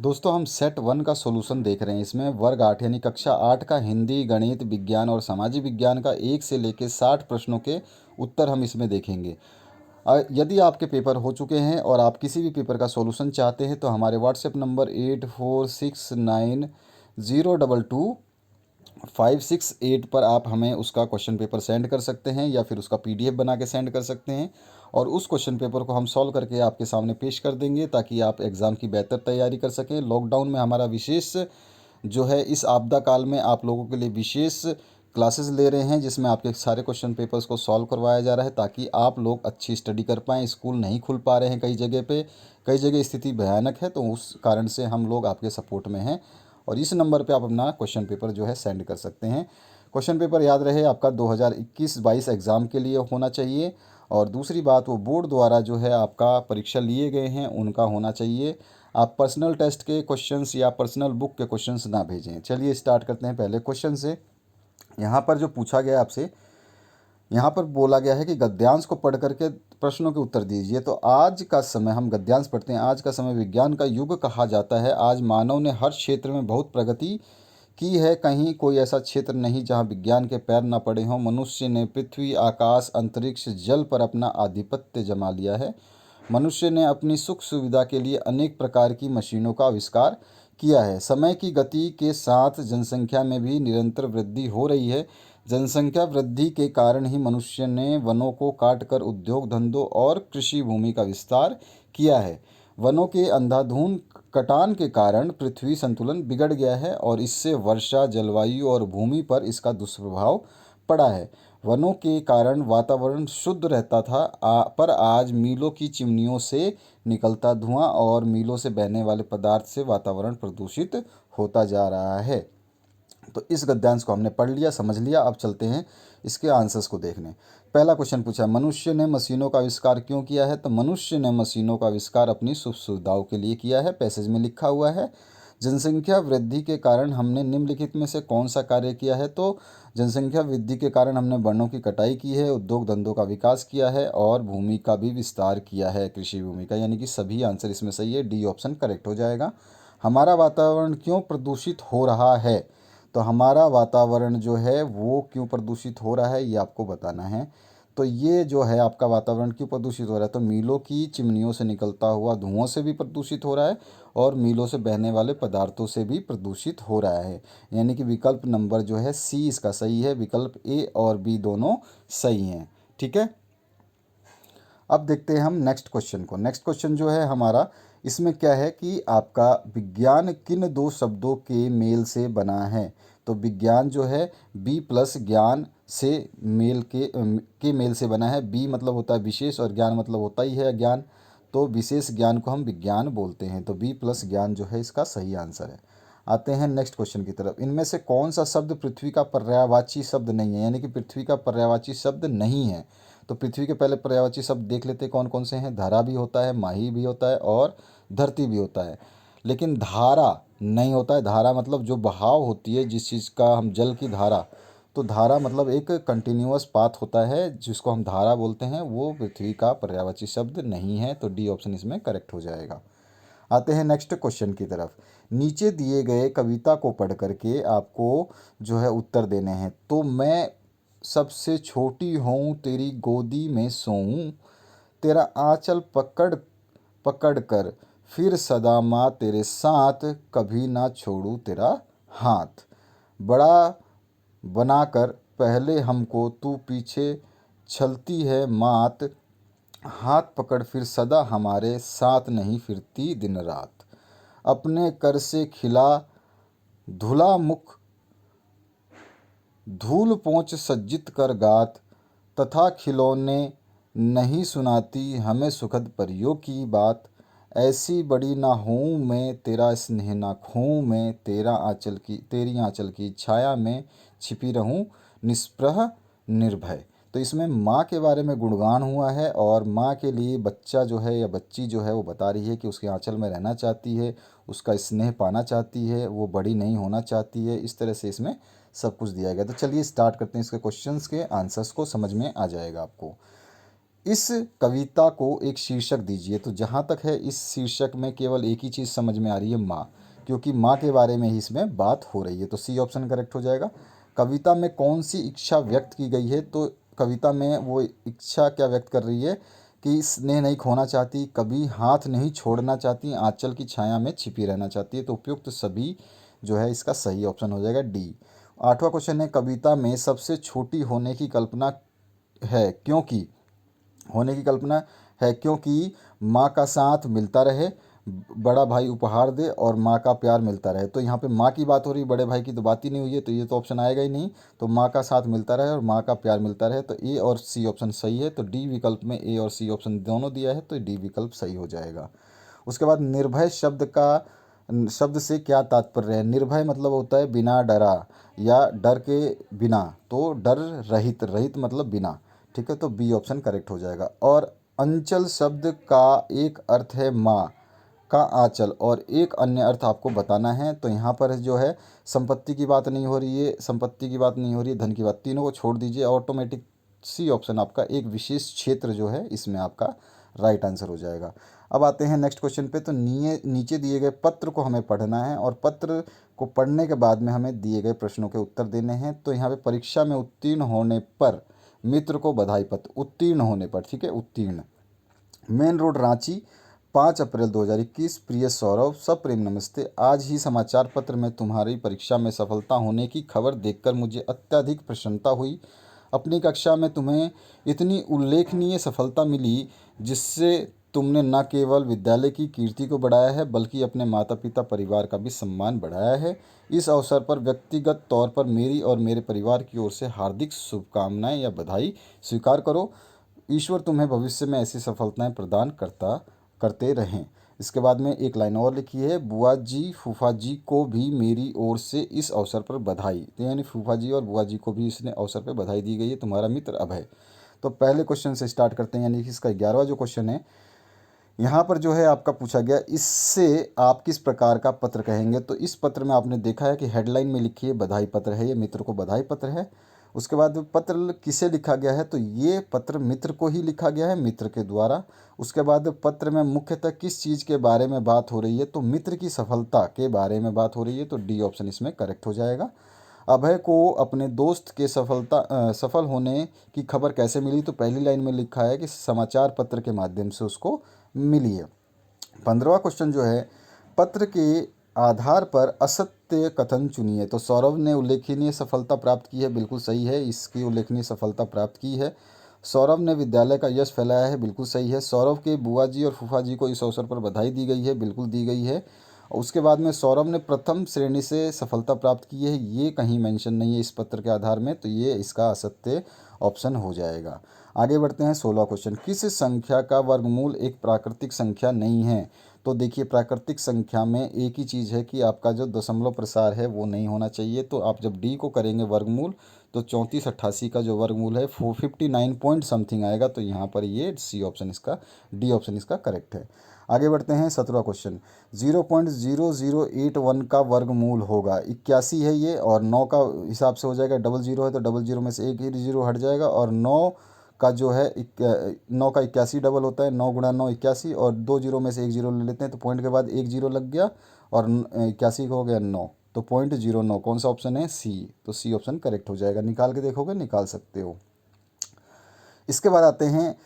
दोस्तों हम सेट 1 का सॉल्यूशन देख रहे हैं। इसमें वर्ग 8 यानी कक्षा 8 का हिंदी, गणित, विज्ञान और सामाजिक विज्ञान का 1 से लेकर 60 प्रश्नों के उत्तर हम इसमें देखेंगे। यदि आपके पेपर हो चुके हैं और आप किसी भी पेपर का सॉल्यूशन चाहते हैं तो हमारे व्हाट्सएप नंबर 8469022568 पर आप हमें उसका क्वेश्चन पेपर सेंड कर सकते हैं या फिर उसका पीडीएफ बना के सेंड कर सकते हैं और उस क्वेश्चन पेपर को हम सॉल्व करके आपके सामने पेश कर देंगे ताकि आप एग्ज़ाम की बेहतर तैयारी कर सकें। लॉकडाउन में हमारा विशेष जो है इस आपदा काल में आप लोगों के लिए विशेष क्लासेस ले रहे हैं जिसमें आपके सारे क्वेश्चन पेपर्स को सॉल्व करवाया जा रहा है ताकि आप लोग अच्छी स्टडी कर पाएँ। स्कूल नहीं खुल पा रहे हैं कई जगह पे, कई जगह स्थिति भयानक है, तो उस कारण से हम लोग आपके सपोर्ट में हैं और इस नंबर पे आप अपना क्वेश्चन पेपर जो है सेंड कर सकते हैं। क्वेश्चन पेपर याद रहे आपका 2021-22 एग्ज़ाम के लिए होना चाहिए और दूसरी बात वो बोर्ड द्वारा जो है आपका परीक्षा लिए गए हैं उनका होना चाहिए। आप पर्सनल टेस्ट के क्वेश्चंस या पर्सनल बुक के क्वेश्चंस ना भेजें। चलिए स्टार्ट करते हैं पहले क्वेश्चन से। यहाँ पर जो पूछा गया आपसे, यहाँ पर बोला गया है कि गद्यांश को पढ़ करके प्रश्नों के उत्तर दीजिए। तो आज का समय, हम गद्यांश पढ़ते हैं, आज का समय विज्ञान का युग कहा जाता है। आज मानव ने हर क्षेत्र में बहुत प्रगति की है, कहीं कोई ऐसा क्षेत्र नहीं जहाँ विज्ञान के पैर न पड़े हों। मनुष्य ने पृथ्वी, आकाश, अंतरिक्ष, जल पर अपना आधिपत्य जमा लिया है। मनुष्य ने अपनी सुख सुविधा के लिए अनेक प्रकार की मशीनों का आविष्कार किया है। समय की गति के साथ जनसंख्या में भी निरंतर वृद्धि हो रही है। जनसंख्या वृद्धि के कारण ही मनुष्य ने वनों को काटकर उद्योग धंधों और कृषि भूमि का विस्तार किया है। वनों के अंधाधुंध कटान के कारण पृथ्वी संतुलन बिगड़ गया है और इससे वर्षा, जलवायु और भूमि पर इसका दुष्प्रभाव पड़ा है। वनों के कारण वातावरण शुद्ध रहता था, पर आज मीलों की चिमनियों से निकलता धुआं और मीलों से बहने वाले पदार्थ से वातावरण प्रदूषित होता जा रहा है। तो इस गद्यांश को हमने पढ़ लिया, समझ लिया। अब चलते हैं इसके आंसर्स को देखने। पहला क्वेश्चन पूछा, मनुष्य ने मशीनों का आविष्कार क्यों किया है? तो मनुष्य ने मशीनों का आविष्कार अपनी सुख सुविधाओं के लिए किया है। पैसेज में लिखा हुआ है। जनसंख्या वृद्धि के कारण हमने निम्नलिखित में से कौन सा कार्य किया है? तो जनसंख्या वृद्धि के कारण हमने वनों की कटाई की है, उद्योग धंधों का विकास किया है और भूमि का भी विस्तार किया है, कृषि भूमि का। यानी कि सभी आंसर इसमें सही है, डी ऑप्शन करेक्ट हो जाएगा। हमारा वातावरण क्यों प्रदूषित हो रहा है? तो हमारा वातावरण जो है वो क्यों प्रदूषित हो रहा है ये आपको बताना है। तो ये जो है आपका वातावरण क्यों प्रदूषित हो रहा है, तो मीलों की चिमनियों से निकलता हुआ धुओं से भी प्रदूषित हो रहा है और मीलों से बहने वाले पदार्थों से भी प्रदूषित हो रहा है। यानी कि विकल्प नंबर जो है सी इसका सही है। विकल्प ए और बी दोनों सही हैं। ठीक है, अब देखते हैं हम नेक्स्ट क्वेश्चन को। नेक्स्ट क्वेश्चन जो है हमारा, इसमें क्या है कि आपका विज्ञान किन दो शब्दों के मेल से बना है? तो विज्ञान जो है बी प्लस ज्ञान से मेल के मेल से बना है। बी मतलब होता है विशेष और ज्ञान मतलब होता ही है ज्ञान, तो विशेष ज्ञान को हम विज्ञान बोलते हैं। तो बी प्लस ज्ञान जो है इसका सही आंसर है। आते हैं नेक्स्ट क्वेश्चन की तरफ। इनमें से कौन सा शब्द पृथ्वी का पर्यायवाची शब्द नहीं है? यानी कि पृथ्वी का पर्यायवाची शब्द नहीं है। तो पृथ्वी के पहले पर्यायवाची शब्द देख लेते हैं कौन कौन से हैं। धरा भी होता है, माही भी होता है और धरती भी होता है, लेकिन धारा नहीं होता है। धारा मतलब जो बहाव होती है जिस चीज़ का, हम जल की धारा, तो धारा मतलब एक कंटिन्यूअस पाथ होता है जिसको हम धारा बोलते हैं, वो पृथ्वी का पर्यायवाची शब्द नहीं है। तो डी ऑप्शन इसमें करेक्ट हो जाएगा। आते हैं नेक्स्ट क्वेश्चन की तरफ। नीचे दिए गए कविता को पढ़ करके आपको जो है उत्तर देने हैं। तो मैं सबसे छोटी हूँ, तेरी गोदी में सोऊं, तेरा आंचल पकड़ पकड़ कर फिर सदा माँ तेरे साथ, कभी ना छोड़ू तेरा हाथ। बड़ा बनाकर पहले हमको तू पीछे छलती है मात, हाथ पकड़ फिर सदा हमारे साथ नहीं फिरती दिन रात। अपने कर से खिला धुला मुख, धूल पोंछ सज्जित कर गात, तथा खिलौने नहीं सुनाती हमें सुखद परियों की बात। ऐसी बड़ी ना हूँ मैं, तेरा स्नेह ना खोऊं मैं, तेरी आंचल की छाया में छिपी रहूं निष्प्रह निर्भय। तो इसमें माँ के बारे में गुणगान हुआ है और माँ के लिए बच्चा जो है या बच्ची जो है वो बता रही है कि उसके आंचल में रहना चाहती है, उसका स्नेह पाना चाहती है, वो बड़ी नहीं होना चाहती है। इस तरह से इसमें सब कुछ दिया गया। तो चलिए स्टार्ट करते हैं इसके क्वेश्चंस के आंसर्स को, समझ में आ जाएगा आपको। इस कविता को एक शीर्षक दीजिए। तो जहाँ तक है इस शीर्षक में केवल एक ही चीज़ समझ में आ रही है, माँ, क्योंकि माँ के बारे में ही इसमें बात हो रही है। तो सी ऑप्शन करेक्ट हो जाएगा। कविता में कौन सी इच्छा व्यक्त की गई है? तो कविता में वो इच्छा क्या व्यक्त कर रही है कि स्नेह नहीं खोना चाहती, कभी हाथ नहीं छोड़ना चाहती, आंचल की छाया में छिपी रहना चाहती है। तो उपयुक्त सभी जो है इसका सही ऑप्शन हो जाएगा डी। आठवां क्वेश्चन है, कविता में सबसे छोटी होने की कल्पना है क्योंकि होने की कल्पना है क्योंकि माँ का साथ मिलता रहे, बड़ा भाई उपहार दे और माँ का प्यार मिलता रहे। तो यहाँ पे माँ की बात हो रही, बड़े भाई की तो बात ही नहीं हुई है, तो ये तो ऑप्शन आएगा ही नहीं। तो माँ का साथ मिलता रहे और माँ का प्यार मिलता रहे, तो ए और सी ऑप्शन सही है। तो डी विकल्प में ए और सी ऑप्शन दोनों दिया है, तो डी विकल्प सही हो जाएगा। उसके बाद निर्भय शब्द से क्या तात्पर्य है? निर्भय मतलब होता है बिना डरा या डर के बिना, तो डर रहित, रहित मतलब बिना। ठीक है, तो बी ऑप्शन करेक्ट हो जाएगा। और अंचल शब्द का एक अर्थ है माँ का आंचल और एक अन्य अर्थ आपको बताना है। तो यहाँ पर जो है संपत्ति की बात नहीं हो रही है, संपत्ति की बात नहीं हो रही है, धन की बात, तीनों को छोड़ दीजिए, ऑटोमेटिक सी ऑप्शन आपका एक विशेष क्षेत्र जो है इसमें आपका राइट आंसर हो जाएगा। अब आते हैं नेक्स्ट क्वेश्चन पे। तो नीचे दिए गए पत्र को हमें पढ़ना है और पत्र को पढ़ने के बाद में हमें दिए गए प्रश्नों के उत्तर देने हैं। तो यहाँ पे परीक्षा में उत्तीर्ण होने पर मित्र को बधाई पत्र, उत्तीर्ण होने पर, ठीक है, उत्तीर्ण। मेन रोड रांची, 5 अप्रैल 2021। प्रिय सौरभ, सब प्रेम नमस्ते। आज ही समाचार पत्र में तुम्हारी परीक्षा में सफलता होने की खबर देखकर मुझे अत्यधिक प्रसन्नता हुई। अपनी कक्षा में तुम्हें इतनी उल्लेखनीय सफलता मिली जिससे तुमने न केवल विद्यालय की कीर्ति को बढ़ाया है बल्कि अपने माता पिता परिवार का भी सम्मान बढ़ाया है। इस अवसर पर व्यक्तिगत तौर पर मेरी और मेरे परिवार की ओर से हार्दिक शुभकामनाएं या बधाई स्वीकार करो। ईश्वर तुम्हें भविष्य में ऐसी सफलताएं प्रदान करते रहें। इसके बाद में एक लाइन और लिखी है, बुआ जी फूफा जी को भी मेरी ओर से इस अवसर पर बधाई। तो यानी फूफा जी और बुआ जी को भी इसने अवसर पर बधाई दी गई है, तुम्हारा मित्र अभय। तो पहले क्वेश्चन से स्टार्ट करते हैं, यानी कि इसका 11वां जो क्वेश्चन है यहाँ पर जो है आपका पूछा गया, इससे आप किस प्रकार का पत्र कहेंगे? तो इस पत्र में आपने देखा है कि हेडलाइन में लिखी है बधाई पत्र है, ये मित्र को बधाई पत्र है। उसके बाद पत्र किसे लिखा गया है? तो ये पत्र मित्र को ही लिखा गया है, मित्र के द्वारा। उसके बाद पत्र में मुख्यतः किस चीज़ के बारे में बात हो रही है? तो मित्र की सफलता के बारे में बात हो रही है, तो डी ऑप्शन इसमें करेक्ट हो जाएगा। अभय को अपने दोस्त के सफल होने की खबर कैसे मिली? तो पहली लाइन में लिखा है कि समाचार पत्र के माध्यम से उसको मिली है। 15वां क्वेश्चन जो है, पत्र के आधार पर असत्य कथन चुनिए। तो सौरभ ने उल्लेखनीय सफलता प्राप्त की है, बिल्कुल सही है, इसकी उल्लेखनीय सफलता प्राप्त की है। सौरभ ने विद्यालय का यश फैलाया है, बिल्कुल सही है। सौरभ के बुआ जी और फूफा जी को इस अवसर पर बधाई दी गई है, बिल्कुल दी गई है। उसके बाद में सौरभ ने प्रथम श्रेणी से सफलता प्राप्त की है, ये कहीं मेंशन नहीं है इस पत्र के आधार में, तो ये इसका असत्य ऑप्शन हो जाएगा। आगे बढ़ते हैं 16 क्वेश्चन, किस संख्या का वर्गमूल एक प्राकृतिक संख्या नहीं है? तो देखिए प्राकृतिक संख्या में एक ही चीज़ है कि आपका जो दशमलव प्रसार है वो नहीं होना चाहिए। तो आप जब डी को करेंगे वर्गमूल तो 3488 का जो वर्गमूल है 459 पॉइंट समथिंग आएगा। तो यहाँ पर ये सी ऑप्शन इसका, डी ऑप्शन इसका करेक्ट है। आगे बढ़ते हैं 17वां क्वेश्चन, 0.0081 का वर्गमूल होगा 81 है ये, और 9 का हिसाब से हो जाएगा, डबल जीरो है तो डबल जीरो में से एक ही जीरो हट जाएगा, और 9 का जो है 9 का 81 डबल होता है, 9 गुणा 9 81, और 2 जीरो में से एक जीरो ले लेते हैं तो पॉइंट के बाद एक जीरो लग गया और 81 का हो गया 9, तो 0.09 कौन सा ऑप्शन है? सी। तो सी ऑप्शन करेक्ट हो जाएगा। निकाल के देखोगे, निकाल सकते हो। इसके बाद आते हैं,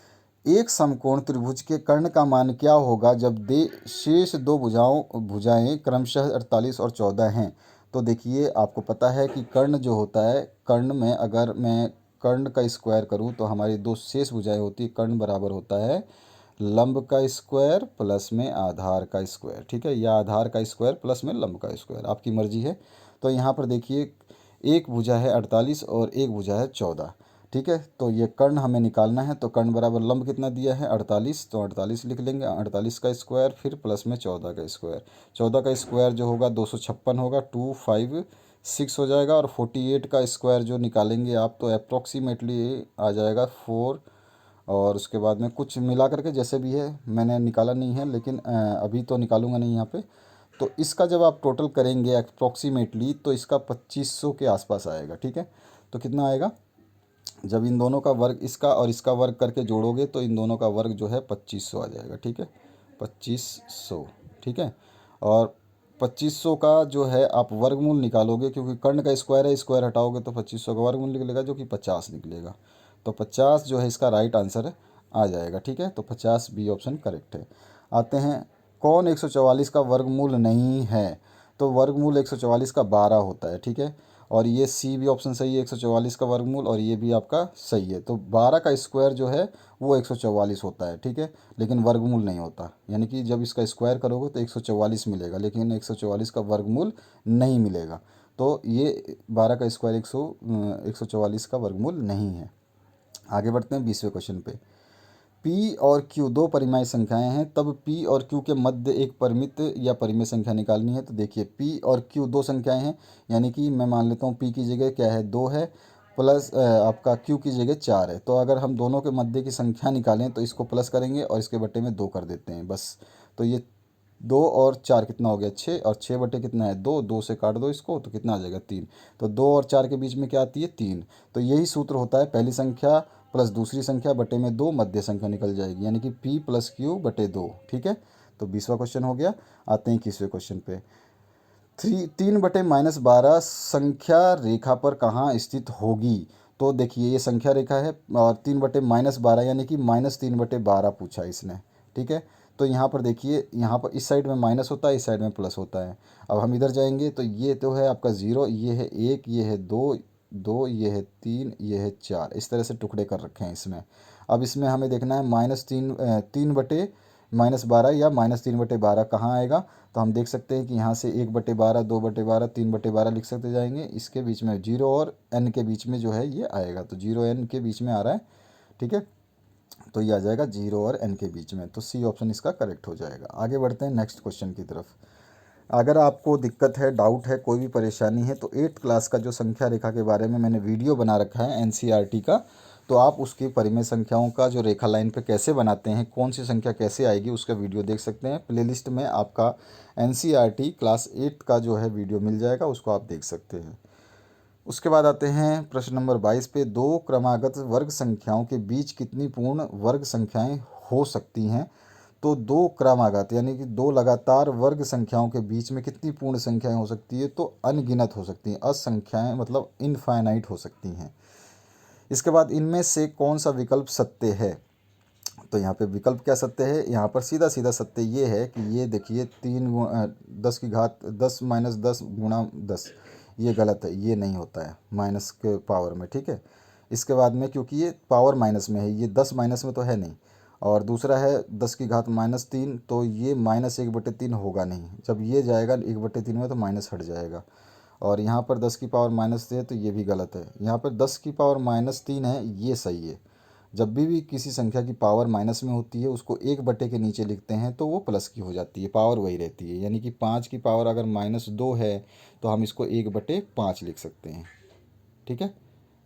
एक समकोण त्रिभुज के कर्ण का मान क्या होगा जब शेष दो भुजाएं क्रमशः 48 और 14 हैं? तो देखिए आपको पता है कि कर्ण जो होता है, कर्ण में अगर मैं कर्ण का स्क्वायर करूं तो हमारी दो शेष भुजाएं होती है, कर्ण बराबर होता है लंब का स्क्वायर प्लस में आधार का स्क्वायर, ठीक है, या आधार का स्क्वायर प्लस में लंब का स्क्वायर, आपकी मर्जी है। तो यहाँ पर देखिए एक भुजा है 48 और एक भुजा है 14, ठीक है। तो ये कर्ण हमें निकालना है, तो कर्ण बराबर लंब कितना दिया है 48, तो 48 लिख लेंगे, 48 का स्क्वायर फिर प्लस में 14 का स्क्वायर, 14 का स्क्वायर जो होगा 256 होगा, 256 हो जाएगा, और 48 का स्क्वायर जो निकालेंगे आप तो अप्रॉक्सीमेटली आ जाएगा 4, और उसके बाद में कुछ मिला करके जैसे भी है, मैंने निकाला नहीं है लेकिन अभी तो निकालूंगा नहीं यहाँ पे। तो इसका जब आप टोटल करेंगे अप्रॉक्सीमेटली तो इसका 2500 के आसपास आएगा, ठीक है। तो कितना आएगा जब इन दोनों का वर्ग इसका और इसका वर्ग करके जोड़ोगे तो इन दोनों का वर्ग जो है 2500 आ जाएगा। ठीक है, 2500। ठीक है, और 2500 का जो है आप वर्गमूल निकालोगे, क्योंकि कर्ण का स्क्वायर है, स्क्वायर हटाओगे तो 2500 का वर्गमूल निकलेगा जो कि 50 निकलेगा। तो 50 जो है इसका राइट आंसर आ जाएगा। ठीक है, तो 50 बी ऑप्शन करेक्ट है। आते हैं, कौन 144 का वर्गमूल नहीं है? तो वर्गमूल 144 का 12 होता है। ठीक है, और ये सी भी ऑप्शन सही है, 144 का वर्गमूल, और ये भी आपका सही है। तो 12 का स्क्वायर जो है वो 144 होता है। ठीक है, लेकिन वर्गमूल नहीं होता, यानी कि जब इसका स्क्वायर करोगे तो 144 मिलेगा, लेकिन 144 का वर्गमूल नहीं मिलेगा। तो ये 12 का स्क्वायर 144 का वर्गमूल नहीं है। आगे बढ़ते हैं 20वें क्वेश्चन पे। पी और क्यू दो परिमेय संख्याएं हैं, तब पी और क्यू के मध्य एक परिमित या परिमेय संख्या निकालनी है। तो देखिए, पी और क्यू दो संख्याएं हैं, यानी कि मैं मान लेता हूँ पी की जगह क्या है 2 है, प्लस आपका क्यू की जगह 4 है। तो अगर हम दोनों के मध्य की संख्या निकालें तो इसको प्लस करेंगे और इसके बटे में 2 कर देते हैं बस। तो ये 2 और 4 कितना हो गया 6, और 6 बटे कितना है 2, 2 से काट दो इसको तो कितना आ जाएगा 3। तो 2 और 4 के बीच में क्या आती है 3। तो यही सूत्र होता है, पहली संख्या प्लस दूसरी संख्या बटे में 2, मध्य संख्या निकल जाएगी, यानी कि p प्लस क्यू बटे 2। ठीक है, तो 20वां क्वेश्चन हो गया। आते हैं 21वें क्वेश्चन पे। 3 बटे -12 संख्या रेखा पर कहाँ स्थित होगी? तो देखिए, ये संख्या रेखा है और 3 बटे -12 यानी कि -3/12 पूछा है इसने। ठीक है, तो यहाँ पर देखिए, यहाँ पर इस साइड में माइनस होता है, इस साइड में प्लस होता है। अब हम इधर जाएंगे तो ये तो है आपका 0, ये है 1, ये है 2, 2, ये है 3, ये है 4, इस तरह से टुकड़े कर रखे हैं इसमें। अब इसमें हमें देखना है -3 बटे -12 या -3/12 कहाँ आएगा। तो हम देख सकते हैं कि यहाँ से 1/12, 2/12, 3/12 लिख सकते जाएंगे। इसके बीच में 0 और n के बीच में जो है ये आएगा, तो 0 n के बीच में आ रहा है। ठीक है, तो ये आ जाएगा 0 और n के बीच में, तो सी ऑप्शन इसका करेक्ट हो जाएगा। आगे बढ़ते हैं नेक्स्ट क्वेश्चन की तरफ। अगर आपको दिक्कत है, डाउट है, कोई भी परेशानी है, तो 8th क्लास का जो संख्या रेखा के बारे में मैंने वीडियो बना रखा है एनसीईआरटी का, तो आप उसकी परिमेय संख्याओं का जो रेखा लाइन पे कैसे बनाते हैं, कौन सी संख्या कैसे आएगी, उसका वीडियो देख सकते हैं। प्लेलिस्ट में आपका एनसीईआरटी क्लास 8 का जो है वीडियो मिल जाएगा, उसको आप देख सकते हैं। उसके बाद आते हैं प्रश्न नंबर 22 पे। दो क्रमागत वर्ग संख्याओं के बीच कितनी पूर्ण वर्ग संख्याएं हो सकती हैं? तो दो क्रमागत यानी कि दो लगातार वर्ग संख्याओं के बीच में कितनी पूर्ण संख्याएं हो सकती है? तो अनगिनत हो सकती हैं, असंख्याएं, मतलब इनफाइनाइट हो सकती हैं। इसके बाद इनमें से कौन सा विकल्प सत्य है? तो यहाँ पे विकल्प क्या सत्य है? यहाँ पर सीधा सीधा सत्य ये है कि ये देखिए 10 ये गलत है, ये नहीं होता है माइनस के पावर में। ठीक है, इसके बाद में क्योंकि ये पावर माइनस में है, ये 10 माइनस में तो है नहीं। और दूसरा है 10⁻³ तो ये -1/3 होगा नहीं, जब ये जाएगा 1/3 में तो माइनस हट जाएगा। और यहाँ पर 10⁻³ है तो ये भी गलत है। यहाँ पर 10⁻³ है, ये सही है। जब भी किसी संख्या की पावर माइनस में होती है उसको 1 बटे के नीचे लिखते हैं तो वो प्लस की हो जाती है, पावर वही रहती है। यानी कि 5 की पावर अगर -2 है तो हम इसको 1/5 लिख सकते हैं। ठीक है,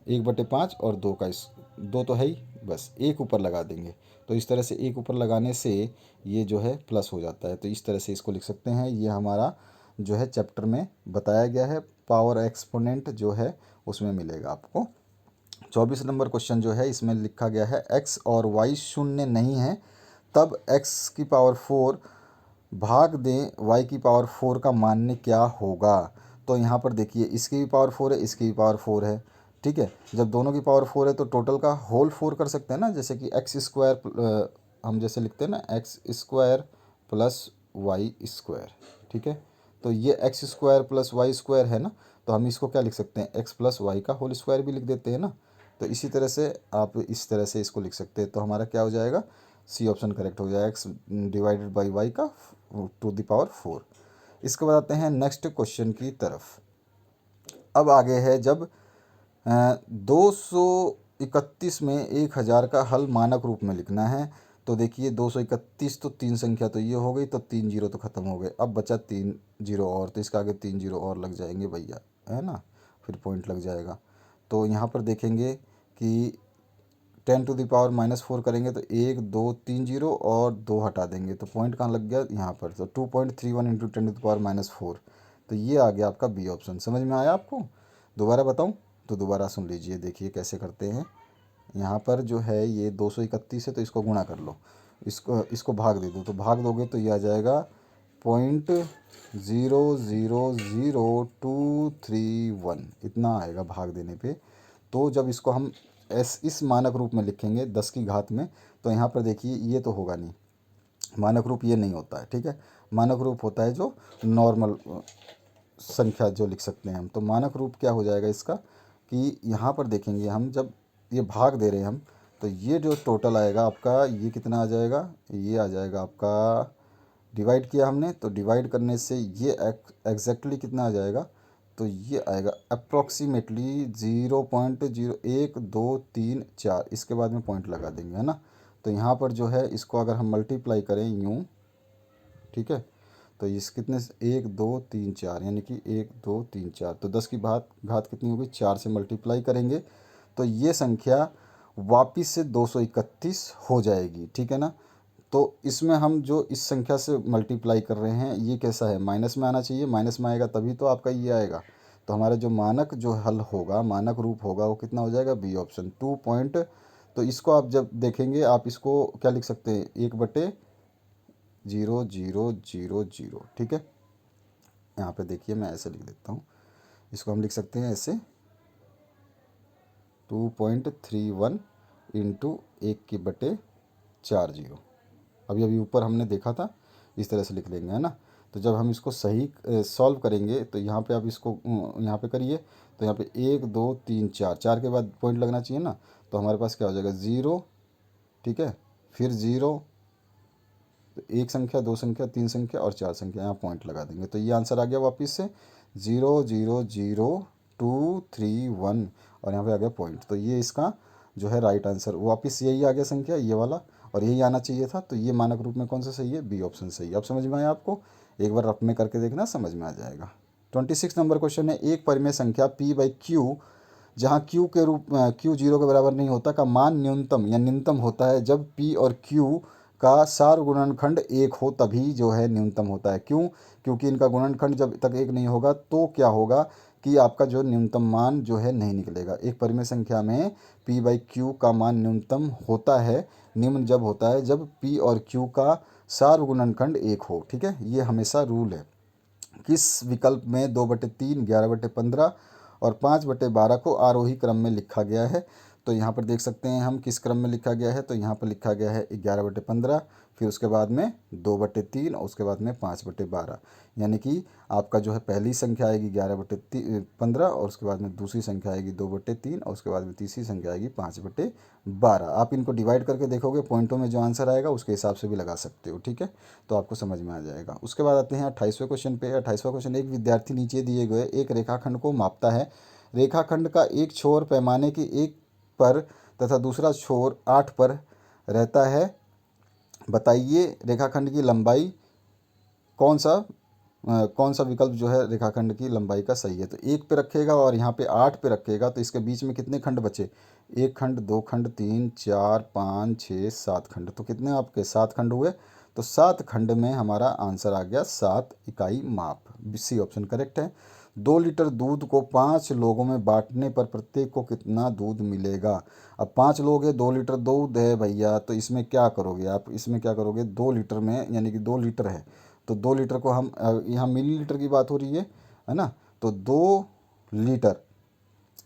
1/5 और 2 का इस 2 तो है ही, बस एक ऊपर लगा देंगे। तो इस तरह से एक ऊपर लगाने से ये जो है प्लस हो जाता है, तो इस तरह से इसको लिख सकते हैं। ये हमारा जो है चैप्टर में बताया गया है, पावर एक्सपोनेंट जो है उसमें मिलेगा आपको। 24 नंबर क्वेश्चन जो है इसमें लिखा गया है x और y शून्य नहीं है, तब x⁴ भाग दें y⁴ का मान्य क्या होगा? तो यहाँ पर देखिए, इसकी भी पावर 4 है, इसकी भी पावर 4 है। ठीक है, जब दोनों की पावर 4 है तो टोटल का होल 4 कर सकते हैं ना, जैसे कि x² हम जैसे लिखते हैं ना x² प्लस y²। ठीक है, तो ये x² प्लस y² है ना, तो हम इसको क्या लिख सकते हैं x प्लस वाई का होल स्क्वायर भी लिख देते हैं ना। तो इसी तरह से आप इस तरह से इसको लिख सकते हैं, तो हमारा क्या हो जाएगा, सी ऑप्शन करेक्ट हो जाएगा, x/y का टू द पावर 4। इसके बाद आते हैं नेक्स्ट क्वेश्चन की तरफ। अब आगे है, जब 231 में 1000 का हल मानक रूप में लिखना है। तो देखिए 231 तो 3 संख्या तो ये हो गई, तो 3 जीरो तो ख़त्म हो गए, अब बचा 3 जीरो और, तो इसका आगे 3 जीरो और लग जाएंगे भैया, है ना, फिर पॉइंट लग जाएगा। तो यहाँ पर देखेंगे कि 10⁻⁻4 करेंगे तो 1 2 3 जीरो और 2 हटा देंगे, तो पॉइंट कहाँ लग गया यहाँ पर, तो 2.31 × 10⁻⁴। तो ये आ गया आपका बी ऑप्शन। समझ में आया आपको? दोबारा बताऊँ तो दोबारा सुन लीजिए, देखिए कैसे करते हैं। यहाँ पर जो है ये 231 है, तो इसको गुणा कर लो, इसको इसको भाग दे दो, तो भाग दोगे तो ये आ जाएगा 0.000231, इतना आएगा भाग देने पे। तो जब इसको हम इस मानक रूप में लिखेंगे 10 की घात में, तो यहाँ पर देखिए ये तो होगा नहीं, मानक रूप ये नहीं होता है, ठीक है। मानक रूप होता है जो नॉर्मल संख्या जो लिख सकते हैं हम। तो मानक रूप क्या हो जाएगा इसका कि यहाँ पर देखेंगे हम, जब ये भाग दे रहे हैं हम, तो ये जो टोटल आएगा आपका, ये कितना आ जाएगा, ये आ जाएगा आपका, डिवाइड किया हमने तो डिवाइड करने से ये एग्जैक्टली कितना आ जाएगा, तो ये आएगा अप्रॉक्सीमेटली 0.01234, इसके बाद में पॉइंट लगा देंगे, है ना। तो यहाँ पर जो है इसको अगर हम मल्टीप्लाई करें यूँ, ठीक है, तो इस कितने से 1 2 3 4, यानी कि 1 2 3 4, तो 10 की घात कितनी होगी, 4 से मल्टीप्लाई करेंगे तो ये संख्या वापिस से 231 हो जाएगी, ठीक है ना। तो इसमें हम जो इस संख्या से मल्टीप्लाई कर रहे हैं ये कैसा है, माइनस में आना चाहिए, माइनस में आएगा तभी तो आपका ये आएगा। तो हमारा जो मानक जो हल होगा, मानक रूप होगा, वो कितना हो जाएगा, बी ऑप्शन 2 पॉइंट। तो इसको आप जब देखेंगे आप इसको क्या लिख सकते हैं, 1/0000, ठीक है। यहाँ पे देखिए मैं ऐसे लिख देता हूँ, इसको हम लिख सकते हैं ऐसे 2.31 इंटू 1/40। अभी अभी ऊपर हमने देखा था, इस तरह से लिख लेंगे, है ना। तो जब हम इसको सही सॉल्व करेंगे तो यहाँ पे आप इसको यहाँ पे करिए, तो यहाँ पे 1 2 3 4, 4 के बाद पॉइंट लगना चाहिए ना। तो हमारे पास क्या हो जाएगा, 0, ठीक है, फिर 0, तो 1 संख्या, 2 संख्या, 3 संख्या और 4 संख्या, यहाँ पॉइंट लगा देंगे। तो ये आंसर आ गया वापस से 0.00231, और यहाँ पे आ गया पॉइंट। तो ये इसका जो है राइट आंसर वापस यही आ गया संख्या, ये वाला, और यही आना चाहिए था। तो ये मानक रूप में कौन सा सही है, बी ऑप्शन सही है। अब समझ में आया आपको, एक बार रफ में करके देखना, समझ में आ जाएगा। 26 नंबर क्वेश्चन है, एक परिमेय संख्या p/q जहाँ q 0 के बराबर नहीं होता का मान न्यूनतम या न्यूनतम होता है जब p और q का सार्वगुणनखंड 1 हो, तभी जो है न्यूनतम होता है। क्यों, क्योंकि इनका गुणनखंड जब तक 1 नहीं होगा तो क्या होगा कि आपका जो न्यूनतम मान जो है नहीं निकलेगा। एक परिमेय संख्या में p/q का मान न्यूनतम होता है, निम्न जब होता है जब p और q का सार्वगुणनखंड 1 हो, ठीक है, ये हमेशा रूल है। किस विकल्प में 2/3, 11/15 और 5/12 को आरोही क्रम में लिखा गया है। तो यहाँ पर देख सकते हैं हम किस क्रम में लिखा गया है, तो यहाँ पर लिखा गया है 11/15, फिर उसके बाद में 2/3 और उसके बाद में 5/12, यानी कि आपका जो है पहली संख्या आएगी 11/15 और उसके बाद में दूसरी संख्या आएगी 2/3 और उसके बाद में तीसरी संख्या आएगी 5/12। आप इनको डिवाइड करके देखोगे पॉइंटों में जो आंसर आएगा उसके हिसाब से भी लगा सकते हो, ठीक है, तो आपको समझ में आ जाएगा। उसके बाद आते हैं 28वें क्वेश्चन पे। 28वां क्वेश्चन, एक विद्यार्थी नीचे दिए गए एक रेखाखंड को मापता है। रेखाखंड का एक छोर पैमाने के 1 पर तथा दूसरा छोर 8 पर रहता है। बताइए रेखाखंड की लंबाई कौन सा विकल्प जो है रेखाखंड की लंबाई का सही है। तो 1 पे रखेगा और यहाँ पे 8 पे रखेगा, तो इसके बीच में कितने खंड बचे, 1 खंड, 2 खंड, 3 4 5 6 7 खंड, तो कितने आपके 7 खंड हुए। तो 7 खंड में हमारा आंसर आ गया 7 इकाई माप, सी ऑप्शन करेक्ट है। 2 लीटर दूध को 5 लोगों में बांटने पर प्रत्येक को कितना दूध मिलेगा। अब 5 लोग हैं, 2 लीटर दूध है भैया, तो इसमें क्या करोगे आप, इसमें क्या करोगे, 2 लीटर में यानी कि 2 लीटर है, तो 2 लीटर को हम यहाँ मिलीलीटर की बात हो रही है ना, तो 2 लीटर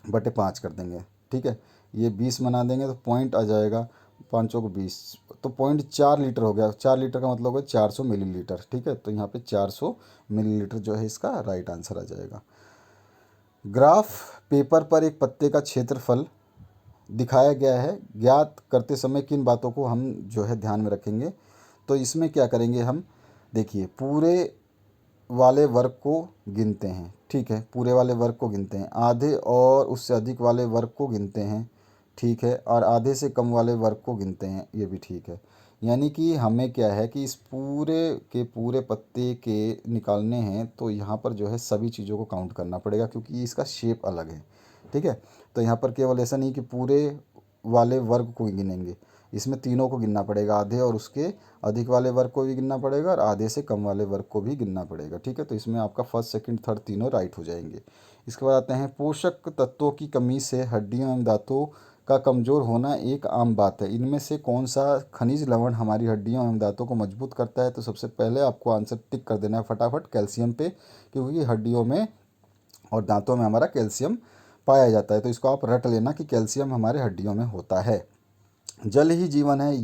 बटे 5 कर देंगे, ठीक है, ये 20 बना देंगे तो पॉइंट आ जाएगा, 5 को 20, तो पॉइंट 4 लीटर हो गया। 4 लीटर का मतलब है 400 मिलीलीटर, ठीक है, तो यहाँ पे 400 मिलीलीटर जो है इसका राइट आंसर आ जाएगा। ग्राफ पेपर पर एक पत्ते का क्षेत्रफल दिखाया गया है, ज्ञात करते समय किन बातों को हम जो है ध्यान में रखेंगे। तो इसमें क्या करेंगे हम, देखिए पूरे वाले वर्ग को गिनते हैं, ठीक है, पूरे वाले वर्ग को गिनते हैं, आधे और उससे अधिक वाले वर्ग को गिनते हैं, ठीक है, और आधे से कम वाले वर्ग को गिनते हैं, ये भी ठीक है। यानी कि हमें क्या है कि इस पूरे के पूरे पत्ते के निकालने हैं, तो यहाँ पर जो है सभी चीज़ों को काउंट करना पड़ेगा क्योंकि इसका शेप अलग है, ठीक है। तो यहाँ पर केवल ऐसा नहीं कि पूरे वाले वर्ग को गिनेंगे, इसमें तीनों को गिनना पड़ेगा, आधे और उसके अधिक वाले वर्ग को भी गिनना पड़ेगा और आधे से कम वाले वर्ग को भी गिनना पड़ेगा। ठीक है, तो इसमें आपका फर्स्ट सेकंड थर्ड तीनों राइट हो जाएंगे। इसके बाद आते हैं, पोषक तत्वों की कमी से हड्डियों एवं दांतों का कमज़ोर होना एक आम बात है। इनमें से कौन सा खनिज लवण हमारी हड्डियों एवं दांतों को मजबूत करता है? तो सबसे पहले आपको आंसर टिक कर देना है फटाफट, कैल्शियम पे, क्योंकि हड्डियों में और दांतों में हमारा कैल्शियम पाया जाता है। तो इसको आप रट लेना कि कैल्शियम हमारे हड्डियों में होता है। जल ही जीवन है,